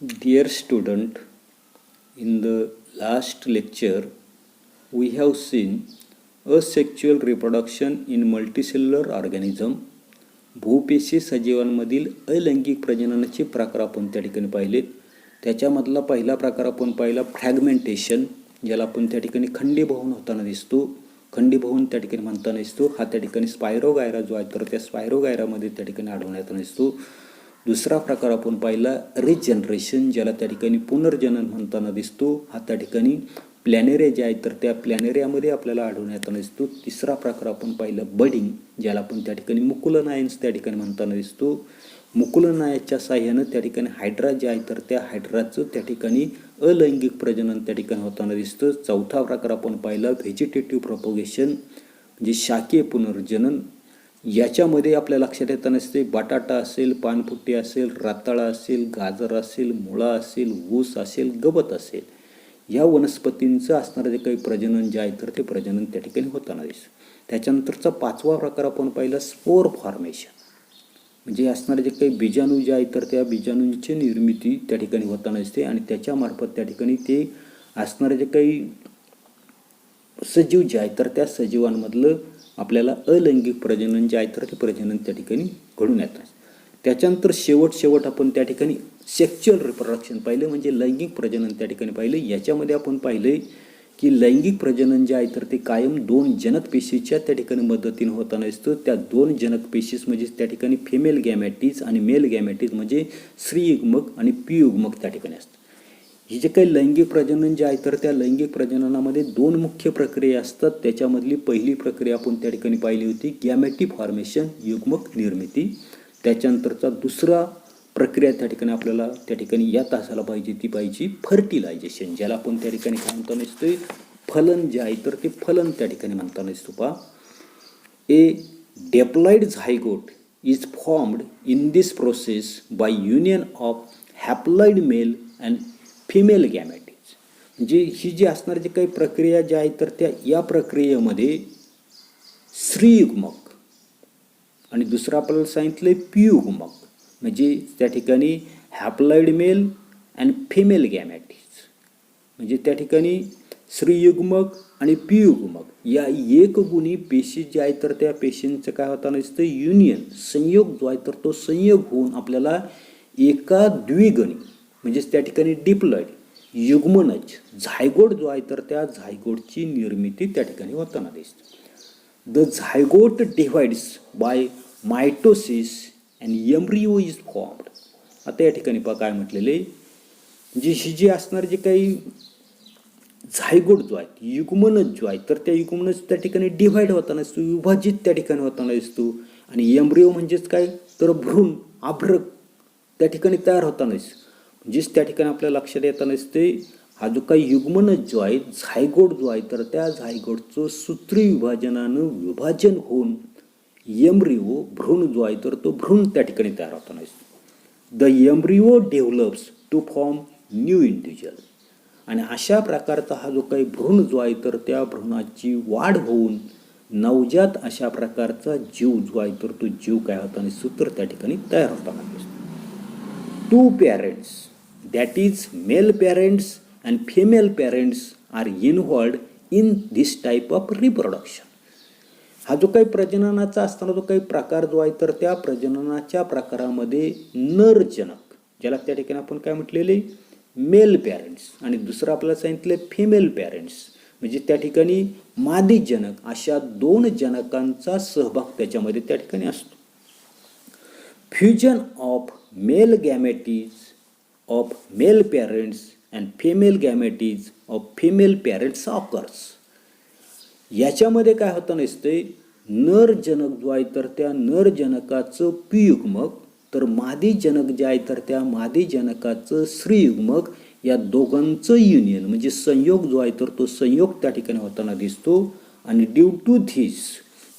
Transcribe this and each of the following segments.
Dear student, in the last lecture, we have seen asexual reproduction in multicellular organism. भूपेशी सजीवांमधील अलैंगिक प्रजननाचे प्रकार आपण त्या ठिकाणी पाहिलेत. त्याच्यामधला पहिला प्रकार आपण पाहिला फ्रॅगमेंटेशन, ज्याला आपण त्या ठिकाणी खंडीभवन होताना दिसतो. खंडीभवन त्या ठिकाणी म्हणताना दिसतो. हा त्या ठिकाणी स्पायरोगायरा जो आहे तर त्या स्पायरोगायरामध्ये त्या ठिकाणी आढळून येताना दिसतो. दुसरा प्रकार आपण पाहिला रिजनरेशन, ज्याला त्या ठिकाणी पुनर्जनन म्हणताना दिसतो. हा त्या ठिकाणी प्लॅनेरिया जे आहे तर त्या प्लॅनेरियामध्ये आपल्याला आढळून येताना दिसतो. तिसरा प्रकार आपण पाहिला बडिंग, ज्याला आपण त्या ठिकाणी मुकुलनायन्स त्या ठिकाणी म्हणताना दिसतो. मुकुलनायाच्या साह्यानं त्या ठिकाणी हायड्रा जे आहे तर त्या हायड्राचं त्या ठिकाणी अलैंगिक प्रजनन त्या ठिकाणी होताना दिसतं. चौथा प्रकार आपण पाहिला व्हेजिटेटिव्ह प्रोपोगेशन, म्हणजे शाकीय पुनर्जनन. याच्यामध्ये आपल्या लक्षात येताना दिसते बटाटा असेल, पानफुट्टी असेल, रताळा असेल, गाजर असेल, मुळा असेल, ऊस असेल, गवत असेल, या वनस्पतींचं असणारं जे काही प्रजनन जे आहे तर ते प्रजनन त्या ठिकाणी होताना दिसतं. त्याच्यानंतरचा पाचवा प्रकार आपण पाहिला स्पोर फॉर्मेशन, म्हणजे असणारे जे काही बीजाणू जे आहे तर त्या बीजाणूंची निर्मिती त्या ठिकाणी होताना दिसते आणि त्याच्यामार्फत त्या ठिकाणी ते असणारे जे काही सजीव जे आहे तर त्या सजीवांमधलं आपल्याला अलैंगिक प्रजनन जे आहे तर ते प्रजनन त्या ठिकाणी घडून येतात. त्याच्यानंतर शेवट आपण त्या ठिकाणी सेक्च्युअल रिप्रोडक्शन पाहिलं, म्हणजे लैंगिक प्रजनन त्या ठिकाणी पाहिलं. याच्यामध्ये आपण पाहिलं की लैंगिक प्रजनन जे आहे तर ते कायम दोन जनक पेशीच्या त्या ठिकाणी मदतीने होताना दिसतं. त्या दोन जनक पेशीस म्हणजे त्या ठिकाणी फिमेल गॅमॅटिज आणि मेल गॅमॅटिज, म्हणजे स्त्रीयुग्मक आणि पियुग्मक त्या ठिकाणी असतं. हे जे काही लैंगिक प्रजनन जे आहे तर त्या लैंगिक प्रजननामध्ये दोन मुख्य प्रक्रिया असतात. त्याच्यामधली पहिली प्रक्रिया आपण त्या ठिकाणी पाहिली होती गॅमेटी फॉर्मेशन, युग्मक निर्मिती. त्याच्यानंतरचा दुसरा प्रक्रिया त्या ठिकाणी आपल्याला त्या ठिकाणी या तासाला पाहिजे ती पाहिजे फर्टिलायझेशन, ज्याला आपण त्या ठिकाणी काय म्हणताना दिसतोय फलन जे आहे तर ते फलन त्या ठिकाणी म्हणताना दिसतो. पहा, a diploid zygote is formed in this process by union of haploid male and female gametes. म्हणजे ही जी असणारी जी काही प्रक्रिया ज्या आहे तर त्या या प्रक्रियेमध्ये स्त्रीयुग्मक आणि दुसरं आपल्याला सांगितलं पियुग्मक, म्हणजे त्या ठिकाणी haploid male and female gametes, म्हणजे त्या ठिकाणी स्त्रीयुग्मक आणि पियुग्मक या एकगुणी पेशी ज्या आहेत तर त्या पेशींचं काय होताना दिसतं युनियन, संयोग जो आहे तर तो संयोग होऊन आपल्याला एका द्विगणी म्हणजेच त्या ठिकाणी डिप्लॉइड युग्मनज झायगोट जो आहे तर त्या झायगोटची निर्मिती त्या ठिकाणी होताना दिसते. The zygote divides by mitosis and embryo is formed. आता या ठिकाणी पहा काय म्हटलेले, म्हणजे ही जी असणार जे काही झायगोट जो आहे युग्मनज जो आहे तर त्या युग्मनज त्या ठिकाणी डिव्हाइड होताना दिसतो, विभाजित त्या ठिकाणी होताना दिसतो. आणि एम्ब्रिओ म्हणजेच काय तर भ्रूण आभ्रक त्या ठिकाणी तयार होताना दिसतो. म्हणजेच त्या ठिकाणी आपल्या लक्षात येताना दिसते हा जो काही युग्मनज जो आहे झायगोट जो आहे तर त्या झायगोटचं सूत्री विभाजनानं विभाजन होऊन एम्ब्रिओ भ्रूण जो आहे तर तो भ्रूण त्या ठिकाणी तयार होताना दिसतो. The embryo develops to form new individual. आणि अशा प्रकारचा हा जो काही भ्रूण जो आहे तर त्या भ्रूणाची वाढ होऊन नवजात अशा प्रकारचा जीव जो आहे तर तो जीव काय होताना दिसतो तर त्या ठिकाणी तयार होताना दिसतो. Two parents, that is male parents and female parents are involved in this type of reproduction. हा जो काही प्रजननाचा असताना जो काही प्रकार जो आहे तर त्या प्रजननाच्या प्रकारामध्ये नरजनक, ज्याला त्या ठिकाणी आपण काय म्हटलेले मेल पॅरेंट्स, आणि दुसरं आपल्याला सांगितले फिमेल पॅरेंट्स, म्हणजे त्या ठिकाणी मादी जनक, अशा दोन जनकांचा सहभाग त्याच्यामध्ये त्या ठिकाणी असतो. Fusion of male gametes of male parents and female gametes of female parents occurs. याच्यामध्ये काय होतं नसते नरजनक जो आहे तर त्या नरजनकाचं पियुग्मक, तर मादी जनक जे आहे तर त्या मादी जनकाचं स्त्रीयुग्मक, या दोघांचं युनियन म्हणजे संयोग जो आहे तर तो संयोग त्या ठिकाणी होताना दिसतो. आणि due to this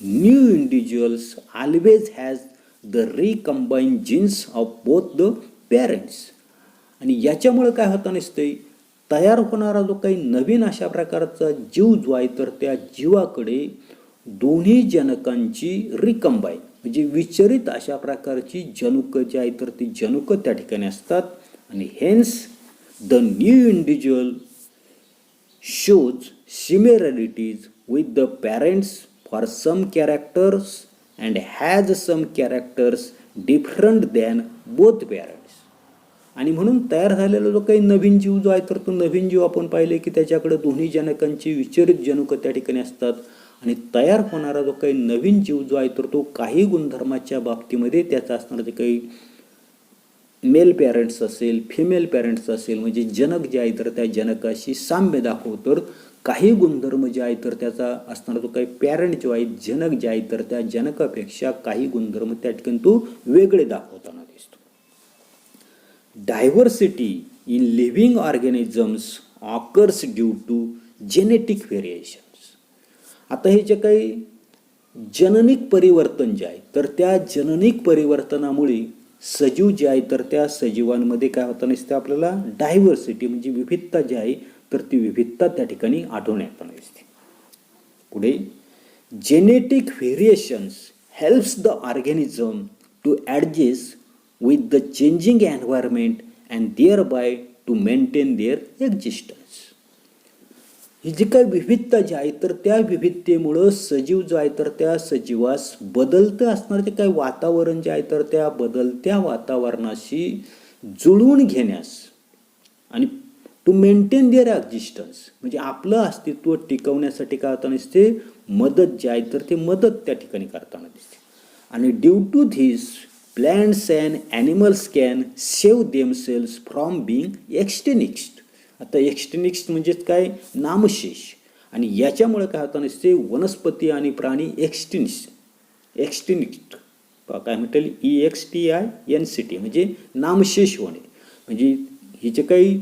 new individuals always has the recombine genes of both the parents. आणि याच्यामुळे काय होतं नसते तयार होणारा जो काही नवीन अशा प्रकारचा जीव जो आहे तर त्या जीवाकडे दोन्ही जनकांची रिकंबाईन म्हणजे विचरित अशा प्रकारची जनुकं जी आहे तर ती जनुकं त्या ठिकाणी असतात. आणि hence the new individual shows similarities with the parents for some characters and has some characters different than both parents. आणि म्हणून तयार झालेला जो काही नवीन जीव जो आहे तर तो नवीन जीव आपण पाहिले की त्याच्याकडे दोन्ही जनकांची विचरित जनुक त्या ठिकाणी असतात आणि तयार होणारा जो काही नवीन जीव जो आहे तर तो काही गुणधर्माच्या बाबतीमध्ये त्याचा असणारा जे काही मेल पॅरेंट्स असेल फिमेल पॅरेंट्स असेल म्हणजे जनक जे आहे तर त्या जनकाशी साम्य दाखवतो, तर काही गुणधर्म जे आहे तर त्याचा असणारा जो काही पॅरेंट जो आहे जनक जे आहे तर त्या जनकापेक्षा काही गुणधर्म त्या ठिकाणी तो वेगळे दाखवताना दिसतो. Diversity in living organisms occurs due to genetic variations. आता हे जे काही जननिक परिवर्तन जे आहे तर त्या जननिक परिवर्तनामुळे सजीव जे आहे तर त्या सजीवांमध्ये काय होतं नसते आपल्याला डायव्हर्सिटी म्हणजे विविधता जी आहे तर ती विविधता त्या ठिकाणी आढळून येताना दिसते. पुढे genetic variations helps the organism to adjust with the changing environment and thereby to maintain their existence. ही जी काही विविधता जी आहे तर त्या विविधतेमुळं सजीव जो आहे तर त्या सजीवास बदलतं असणारं जे काही वातावरण जे आहे तर त्या बदलत्या वातावरणाशी जुळवून घेण्यास आणि टू मेंटेन देअर एक्झिस्टन्स म्हणजे आपलं अस्तित्व टिकवण्यासाठी काय होतं नसते मदत जी आहे तर ते मदत त्या ठिकाणी करताना दिसते. आणि due to this plants and animals can save themselves from being extinct. आता एक्सटिंक्ट म्हणजेच काय नामशेष आणि याच्यामुळे काय होतं नसते वनस्पती आणि प्राणी एक्सटिंक्ट काय म्हणतील EXTINCT म्हणजे नामशेष होणे म्हणजे ही जे काही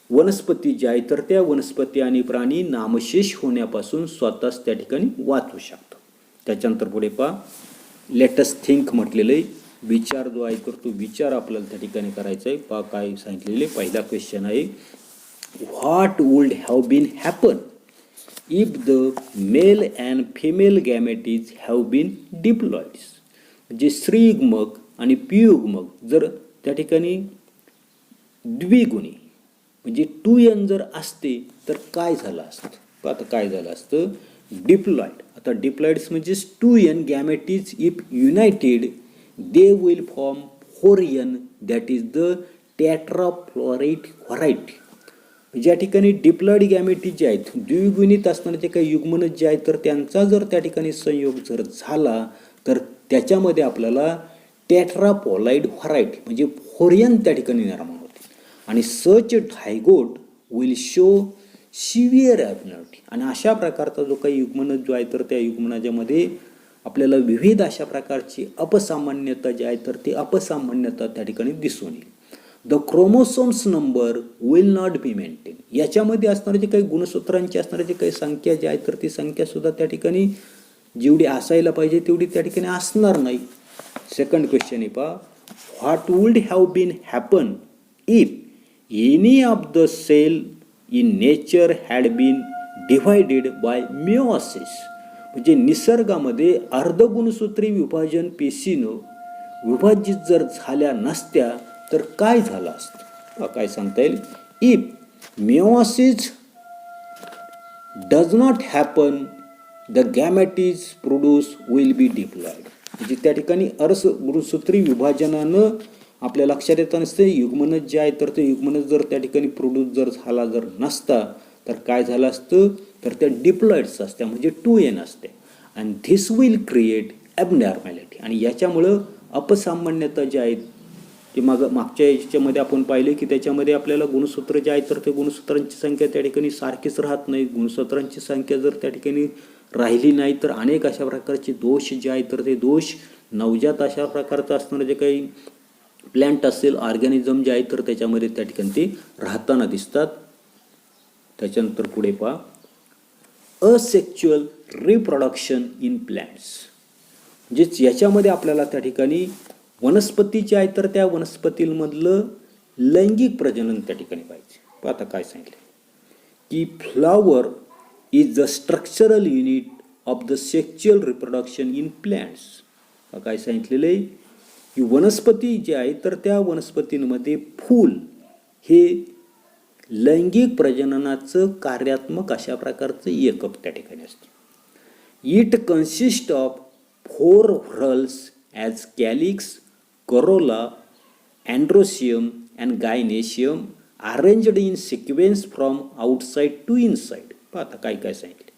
वनस्पती जे आहे तर त्या वनस्पती आणि प्राणी नामशेष होण्यापासून स्वतःच त्या ठिकाणी वाचू शकतात. त्याच्यानंतर पुढे पहा लेटस थिंक म्हटलेलं आहे विचार जो आहे तर तो विचार आपल्याला त्या ठिकाणी करायचा आहे. पहा काय सांगितलेले पहिला क्वेश्चन आहे what would have been happen if the male and female gametes have been diploids. म्हणजे स्त्रीयुग्मक आणि पियुग्मक जर त्या ठिकाणी द्विगुणी म्हणजे 2n जर असते तर काय झालं असतं. आता काय झालं असतं डिप्लॉइड. आता डिप्लॉइड्स म्हणजे 2n gametes if united they will form 4n that is the tetrafluoride variety. ज्या ठिकाणी डिप्लॉइड गॅमेटी जे आहेत द्विगुणित असणारे जे काही युग्मनज जे आहेत तर त्यांचा जर त्या ठिकाणी संयोग जर झाला तर त्याच्यामध्ये आपल्याला टेट्रापॉलाइड व्हरायटी म्हणजे 4n त्या ठिकाणी निर्माण होते. आणि सच डायगोट विल शो सिव्हिअर ॲबनॉर्मॅलिटी. आणि अशा प्रकारचा जो काही युग्मनज जो आहे तर त्या युग्मनाजामध्ये आपल्याला विविध अशा प्रकारची अपसामान्यता जी आहे तर ती अपसामान्यता त्या ठिकाणी दिसून येईल. The chromosomes number will not be maintain. याच्यामध्ये असणारे जे काही गुणसूत्रांची असणारे जे काही संख्या जी आहे तर ती संख्यासुद्धा त्या ठिकाणी जेवढी असायला पाहिजे तेवढी त्या ठिकाणी असणार नाही. सेकंड क्वेश्चन आहे पहा what would have been happen if any of the cell in nature had been divided by meiosis. म्हणजे निसर्गामध्ये अर्धगुणसूत्री विभाजन पेशीनं विभाजित जर झाल्या नसत्या तर काय झालं असतं. काय सांगता येईल if meiosis does not happen the gametes produce will be diploid. म्हणजे त्या ठिकाणी अर्धगुणसूत्री विभाजनानं आपल्या लक्षात येत नसते युग्मनज जे आहे तर ते युग्मनज जर त्या ठिकाणी प्रोड्यूस जर झाला जर नसता तर काय झालं असतं तर त्या डिप्लॉइड्स असत्या म्हणजे 2n असते. आणि धिस विल क्रिएट ॲबनॉर्मॅलिटी. आणि याच्यामुळं अपसामान्यता जे आहेत ते मागच्या याच्यामध्ये आपण पाहिले की त्याच्यामध्ये आपल्याला गुणसूत्र जे आहेत तर ते गुणसूत्रांची संख्या त्या ठिकाणी सारखीच राहत नाही. गुणसूत्रांची संख्या जर त्या ठिकाणी राहिली नाही तर अनेक अशा प्रकारचे दोष जे आहेत तर ते दोष नवजात अशा प्रकारचं असणारं जे काही प्लॅन्ट असेल ऑर्गॅनिझम जे आहे तर त्याच्यामध्ये त्या ठिकाणी ते राहताना दिसतात. त्याच्यानंतर पुढे पहा असेक्च्युअल रिप्रोडक्शन इन प्लॅन्ट्स. म्हणजे याच्यामध्ये आपल्याला त्या ठिकाणी वनस्पतीचे आहे तर त्या वनस्पतीमधलं लैंगिक प्रजनन त्या ठिकाणी पाहिजे. आता काय सांगितलं की flower is the structural unit of the sexual reproduction in plants. काय सांगितलेलं आहे की वनस्पती जी आहे तर त्या वनस्पतींमध्ये फूल हे लैंगिक प्रजननाचं कार्यात्मक अशा प्रकारचं एकक त्या ठिकाणी असतं. It consist of 4 whorls as calyx, corolla, androecium and gynoecium arranged in sequence from outside to inside. आता काय काय सांगितले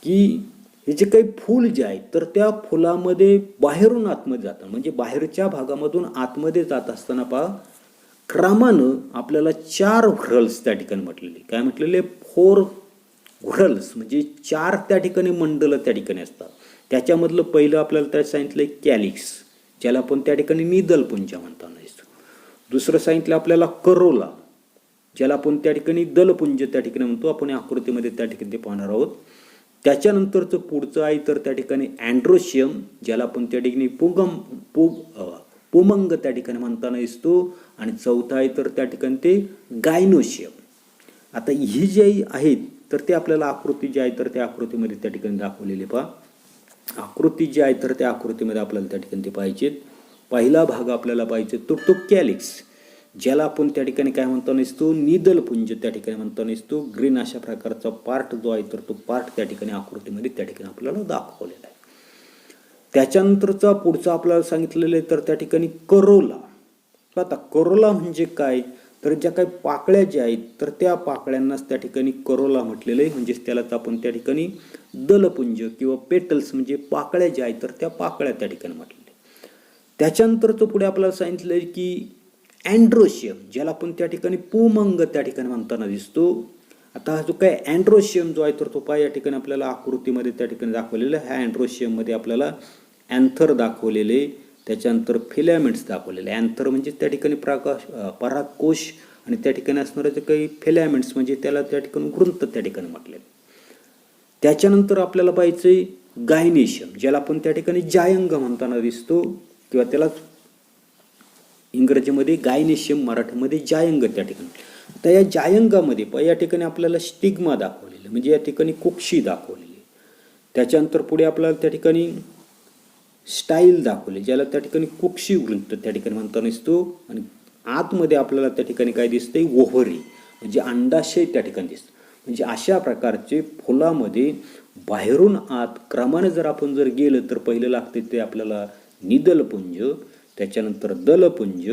की हे जे काही फूल जे आहे तर त्या फुलामध्ये बाहेरून आतमध्ये जातं, म्हणजे बाहेरच्या भागामधून आतमध्ये जात असताना क्रमानं आपल्याला 4 व्हर्ल्स त्या ठिकाणी म्हटलेले. काय म्हटलेले? 4 व्हर्ल्स म्हणजे 4 त्या ठिकाणी मंडलं त्या ठिकाणी असतात. त्याच्यामधलं पहिलं आपल्याला त्या सांगितलं कॅलिक्स, ज्याला आपण त्या ठिकाणी निदलपुंज म्हणतो. दुसरं सांगितलं आपल्याला करोला, ज्याला आपण त्या ठिकाणी दलपुंज त्या ठिकाणी म्हणतो. आपण आकृतीमध्ये त्या ठिकाणी ते पाहणार आहोत. त्याच्यानंतरचं पुढचं आहे तर त्या ठिकाणी अँड्रोशियम, ज्याला आपण त्या ठिकाणी पुमंग त्या ठिकाणी म्हणताना दिसतो. आणि चौथा आहे तर त्या ठिकाणी ते गायनोशियम. आता ही जी आहेत तर ते आपल्याला आकृती जी आहे तर त्या आकृतीमध्ये त्या ठिकाणी दाखवलेले आकृती जी आहे तर त्या आकृतीमध्ये आपल्याला त्या ठिकाणी ते पाहिजेत. पहिला भाग आपल्याला पाहिजे तो कॅलिक्स, ज्याला आपण त्या ठिकाणी काय म्हणतो नसतो, निदलपुंज त्या ठिकाणी म्हणतो नसतो. ग्रीन अशा प्रकारचा पार्ट जो आहे तर तो पार्ट त्या ठिकाणी आकृतीमध्ये त्या ठिकाणी आपल्याला दाखवलेला आहे. त्याच्यानंतरचा पुढचा आपल्याला सांगितलेलं आहे तर त्या ठिकाणी करोला. आता करोला म्हणजे काय तर ज्या काही पाकळ्या ज्या आहेत तर त्या पाकळ्यांनाच त्या ठिकाणी करोला म्हटलेलं आहे. म्हणजेच त्यालाच आपण त्या ठिकाणी दलपुंज किंवा पेटल्स म्हणजे पाकळ्या ज्या आहेत तर त्या पाकळ्या त्या ठिकाणी म्हटलेल्या. त्याच्यानंतरचं पुढे आपल्याला सांगितलं आहे की अँड्रोशियम, ज्याला आपण त्या ठिकाणी पुमंग त्या ठिकाणी म्हणताना दिसतो. आता हा जो काय अँड्रोशियम जो आहे तर तो या ठिकाणी आपल्याला आकृतीमध्ये त्या ठिकाणी दाखवलेला आहे. ह्या अँड्रोशियममध्ये आपल्याला अँथर दाखवलेले, त्याच्यानंतर फिलॅमेंट्स दाखवलेले. अँथर म्हणजे त्या ठिकाणी परागकोश आणि त्या ठिकाणी असणारे जे काही फिलॅमेंट्स म्हणजे त्याला त्या ठिकाणी ग्रंथ त्या ठिकाणी म्हटलेले. त्याच्यानंतर आपल्याला पाहिजे गायनेशियम, ज्याला आपण त्या ठिकाणी जायंग म्हणताना दिसतो किंवा त्याला इंग्रजीमध्ये गायनेशियम, मराठीमध्ये जायंग त्या ठिकाणी. तर या जायंगामध्ये या ठिकाणी आपल्याला स्टिग्मा दाखवलेलं म्हणजे या ठिकाणी कुक्षी दाखवलेली. त्याच्यानंतर पुढे आपल्याला त्या ठिकाणी स्टाईल दाखवले, ज्याला त्या ठिकाणी कुक्षी वृंत त्या ठिकाणी म्हणताना दिसतो. आणि आतमध्ये आपल्याला त्या ठिकाणी काय दिसतंय, ओव्हरी म्हणजे अंडाशय त्या ठिकाणी दिसतं. म्हणजे अशा प्रकारचे फुलामध्ये बाहेरून आत क्रमाने जर आपण गेलं तर पहिलं लागते ते आपल्याला निदलपुंज, त्याच्यानंतर दलपुंज,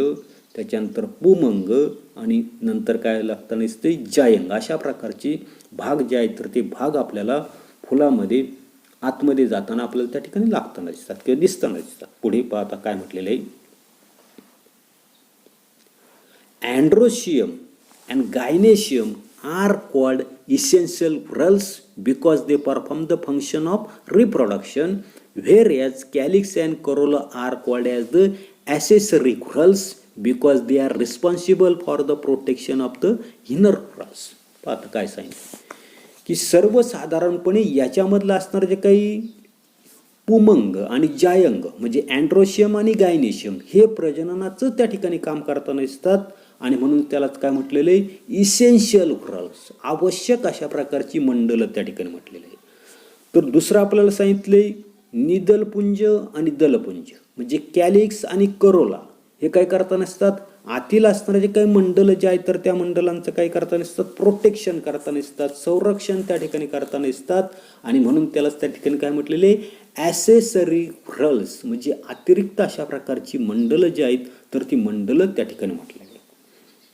त्याच्यानंतर पुमंग आणि नंतर काय लागताना दिसते जायंग. अशा प्रकारचे भाग जे आहेत तर ते भाग आपल्याला फुलामध्ये आतमध्ये जाताना आपल्याला त्या ठिकाणी लागताना दिसतात किंवा दिसताना दिसतात. पुढे पाहता काय म्हटलेलं आहे, androecium and gynoecium are called essential whorls because they perform the function of reproduction, whereas calyx and corolla are called as the accessory whorls because they are responsible for the protection of the inner whorls. आता काय सांगितलं की सर्वसाधारणपणे याच्यामधलं असणारं जे काही पुमंग आणि जायंग म्हणजे अँड्रोशियम आणि गायनेशियम हे प्रजननाचं त्या ठिकाणी काम करताना दिसतात. आणि म्हणून त्यालाच काय म्हटलेलं आहे, इसेन्शियल व्हर्ल्स, आवश्यक अशा प्रकारची मंडलं त्या ठिकाणी म्हटलेलं आहे. तर दुसरं आपल्याला सांगितलंय निदलपुंज आणि दलपुंज म्हणजे कॅलिक्स आणि करोला हे काय करताना असतात, आतील असणारे जे काही मंडल जे आहेत तर त्या मंडलांचं काय करताना असतात, प्रोटेक्शन करताना असतात, संरक्षण त्या ठिकाणी करताना असतात. आणि म्हणून त्यालाच त्या ठिकाणी काय म्हटलेले, ॲसेसरी व्हर्ल्स म्हणजे अतिरिक्त अशा प्रकारची मंडलं जी आहेत तर ती मंडलं त्या ठिकाणी म्हटलेली.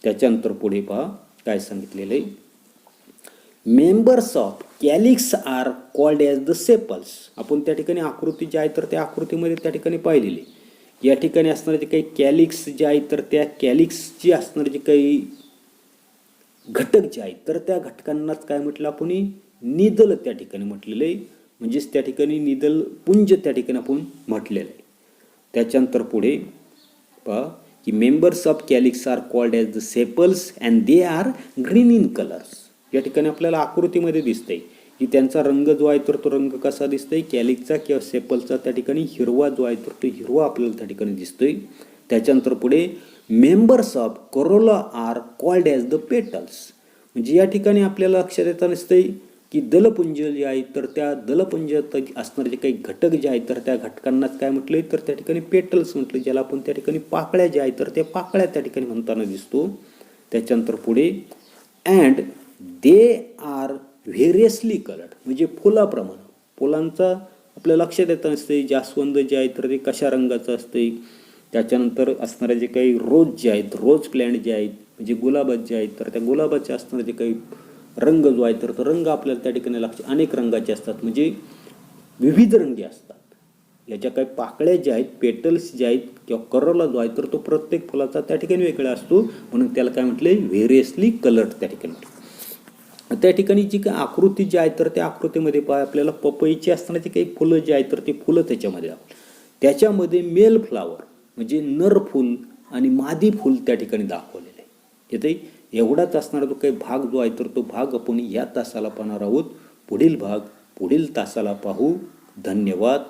त्याच्यानंतर पुढे पहा काय सांगितलेलं आहे, members of calyx are called as the sepals. आपण त्या ठिकाणी आकृती जी आहे तर त्या आकृतीमध्ये त्या ठिकाणी पाहिलेली. या ठिकाणी असणारे जे काही कॅलिक्स जे आहेत तर त्या कॅलिक्सची असणारे जे काही घटक जे आहेत तर त्या घटकांनाच काय म्हटलं आपण, निदल त्या ठिकाणी म्हटलेलं आहे. म्हणजेच त्या ठिकाणी निदल पुंज त्या ठिकाणी आपण म्हटलेलं आहे. त्याच्यानंतर पुढे पहा की members of calyx are called as the sepals and they are green in colours. या ठिकाणी आपल्याला आकृतीमध्ये दिसतंय की त्यांचा रंग जो आहे तर तो रंग कसा दिसतोय, कॅलिकचा किंवा सेपलचा त्या ठिकाणी हिरवा जो आहे तर तो हिरवा आपल्याला त्या ठिकाणी दिसतोय. त्याच्यानंतर पुढे members of corolla are called as the petals. म्हणजे या ठिकाणी आपल्याला लक्षात येताना दिसतंय की दलपुंज जे आहे तर त्या दलपुंजात असणारे जे काही घटक जे आहेत तर त्या घटकांनाच काय म्हटले तर त्या ठिकाणी पेटल्स म्हटले, ज्याला आपण त्या ठिकाणी पाकळ्या ज्या आहेत तर त्या पाकळ्या त्या ठिकाणी म्हणताना दिसतो. त्याच्यानंतर पुढे अँड दे आर व्हेरियसली कलर्ड, म्हणजे फुलाप्रमाणे. फुलांचा आपल्या लक्षात येत नसते जास्वंद जे आहे तर ते कशा रंगाचं असते. त्याच्यानंतर असणारे जे काही रोज जे आहेत, रोज प्लॅन्ट जे आहेत म्हणजे गुलाबात जे आहेत तर त्या गुलाबाचे असणारे जे काही रंग जो आहे तर तो रंग आपल्याला त्या ठिकाणी लक्षात अनेक रंगाचे असतात, म्हणजे विविध रंगी असतात. याच्या काही पाकळ्या ज्या आहेत, पेटल्स जे आहेत किंवा करोला जो आहे तर तो प्रत्येक फुलाचा त्या ठिकाणी वेगळा असतो, म्हणून त्याला काय म्हटले व्हेरियसली कलर्ड त्या ठिकाणी म्हटलं. त्या ठिकाणी जी काही आकृती जी आहे तर त्या आकृतीमध्ये आपल्याला पपईची असतानाची काही फुलं जी आहेत तर ते फुलं त्याच्यामध्ये त्याच्यामध्ये मेल फ्लावर म्हणजे नर फुल आणि मादी फुल त्या ठिकाणी दाखवलेले आहे. इथे एवढाच असणारा जो काही भाग जो आहे तर तो भाग आपण या तासाला पाहणार आहोत. पुढील भाग पुढील तासाला पाहू. धन्यवाद.